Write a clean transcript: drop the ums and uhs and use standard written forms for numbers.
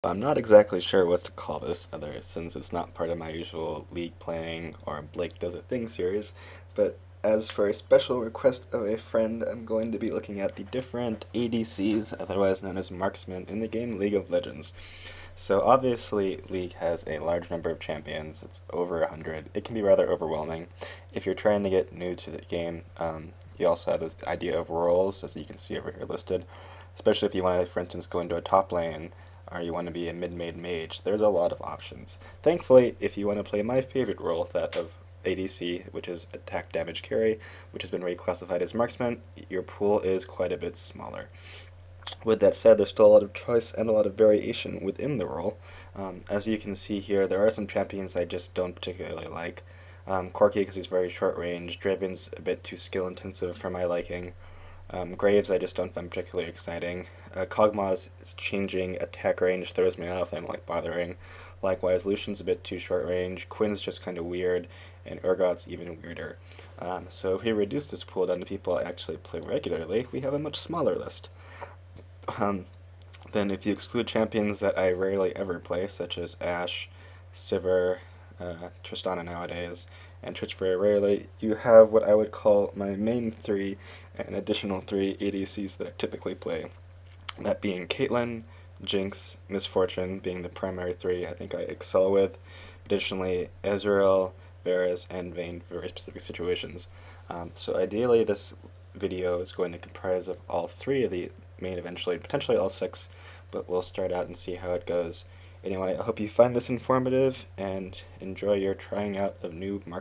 I'm not exactly sure what to call this other since it's not part of my usual League playing or Blake Does a Thing series, but as for a special request of a friend, I'm going to be looking at the different ADCs, otherwise known as marksmen, in the game League of Legends. So obviously, League has a large number of champions. It's over 100. It can be rather overwhelming. If you're trying to get new to the game, you also have this idea of roles, as you can see over here listed. Especially if you want to, for instance, go into a top lane, or you want to be a mid-made mage. There's a lot of options. Thankfully, if you want to play my favorite role, that of ADC, which is attack damage carry, which has been reclassified as marksman, your pool is quite a bit smaller. With that said, there's still a lot of choice and a lot of variation within the role. As you can see here, there are some champions I just don't particularly like. Corki because he's very short range, Draven's a bit too skill intensive for my liking. Graves I just don't find particularly exciting. Kog'Maw's changing attack range throws me off and I don't like bothering. Likewise, Lucian's a bit too short range, Quinn's just kind of weird, and Urgot's even weirder. So if we reduce this pool down to people I actually play regularly, we have a much smaller list. Um, then if you exclude champions that I rarely ever play, such as Ashe, Sivir, Tristana nowadays, and Twitch very rarely, you have what I would call my main three and additional three ADCs that I typically play. That being Caitlyn, Jinx, Misfortune being the primary three I think I excel with. Additionally, Ezreal, Varus, and Vayne for very specific situations. So ideally this video is going to comprise of all three of the main eventually, potentially all six, but we'll start out and see how it goes. Anyway, I hope you find this informative and enjoy your trying out of new market.